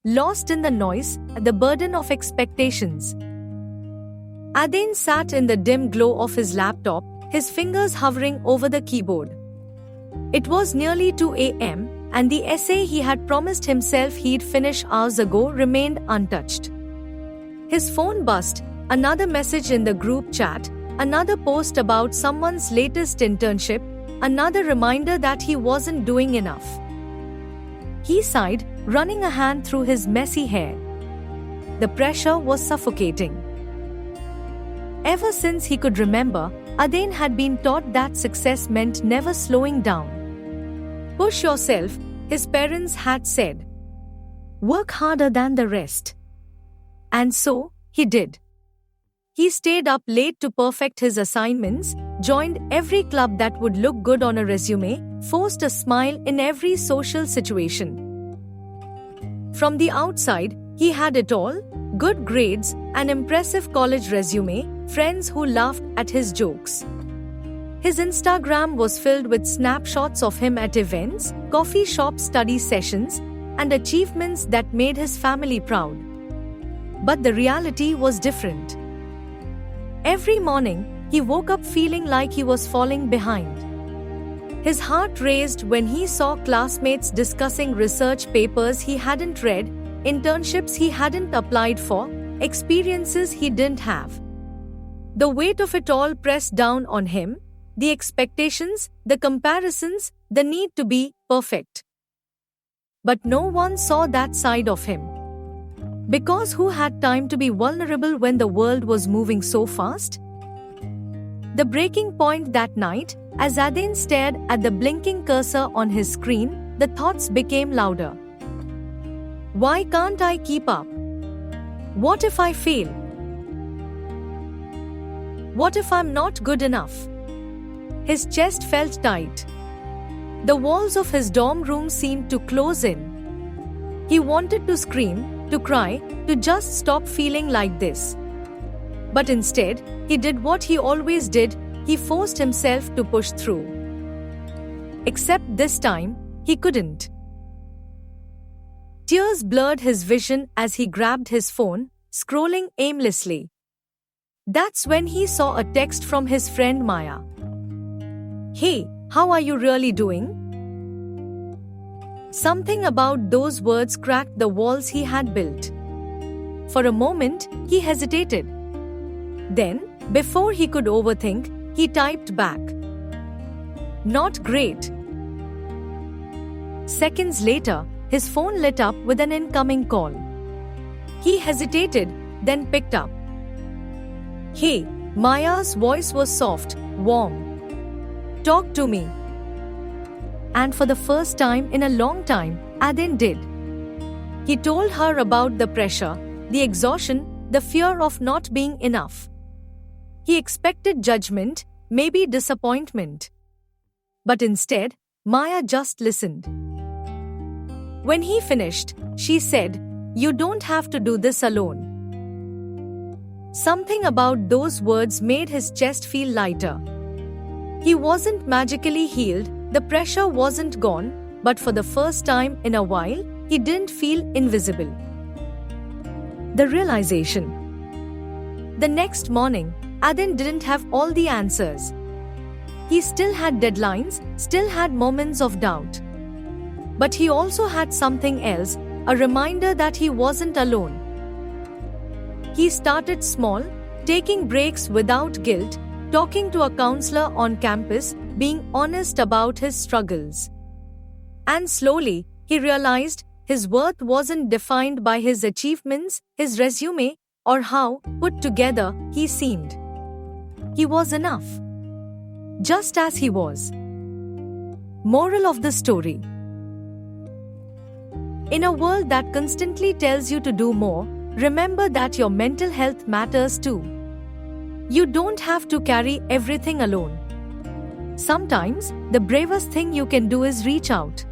lost in the noise, the burden of expectations. Adin sat in the dim glow of his laptop, his fingers hovering over the keyboard. It was nearly 2 a.m., and the essay he had promised himself he'd finish hours ago remained untouched. His phone buzzed, another message in the group chat, another post about someone's latest internship, another reminder that he wasn't doing enough. He sighed, running a hand through his messy hair. The pressure was suffocating. Ever since he could remember, Adin had been taught that success meant never slowing down. Push yourself, his parents had said. Work harder than the rest. And so, he did. He stayed up late to perfect his assignments, joined every club that would look good on a resume, forced a smile in every social situation. From the outside, he had it all: good grades, an impressive college resume, friends who laughed at his jokes. His Instagram was filled with snapshots of him at events, coffee shop study sessions, and achievements that made his family proud. But the reality was different. Every morning, he woke up feeling like he was falling behind. His heart raced when he saw classmates discussing research papers he hadn't read, internships he hadn't applied for, experiences he didn't have. The weight of it all pressed down on him, the expectations, the comparisons, the need to be perfect. But no one saw that side of him. Because who had time to be vulnerable when the world was moving so fast? The breaking point that night, as Adin stared at the blinking cursor on his screen, the thoughts became louder. Why can't I keep up? What if I fail? What if I'm not good enough? His chest felt tight. The walls of his dorm room seemed to close in. He wanted to scream, to cry, to just stop feeling like this. But instead, he did what he always did: he forced himself to push through. Except this time, he couldn't. Tears blurred his vision as he grabbed his phone, scrolling aimlessly. That's when he saw a text from his friend Maya. Hey, how are you really doing? Something about those words cracked the walls he had built. For a moment, he hesitated. Then, before he could overthink, he typed back. Not great. Seconds later, his phone lit up with an incoming call. He hesitated, then picked up. Hey, Maya's voice was soft, warm. Talk to me. And for the first time in a long time, Adin did. He told her about the pressure, the exhaustion, the fear of not being enough. He expected judgment, maybe disappointment. But instead, Maya just listened. When he finished, she said, "You don't have to do this alone." Something about those words made his chest feel lighter. He wasn't magically healed, the pressure wasn't gone, but for the first time in a while, he didn't feel invisible. The realization. The next morning, Adin didn't have all the answers. He still had deadlines, still had moments of doubt. But he also had something else, a reminder that he wasn't alone. He started small, taking breaks without guilt, talking to a counselor on campus, being honest about his struggles. And slowly, he realized his worth wasn't defined by his achievements, his resume, or how put together he seemed. He was enough. Just as he was. Moral of the story. In a world that constantly tells you to do more, remember that your mental health matters too. You don't have to carry everything alone. Sometimes, the bravest thing you can do is reach out.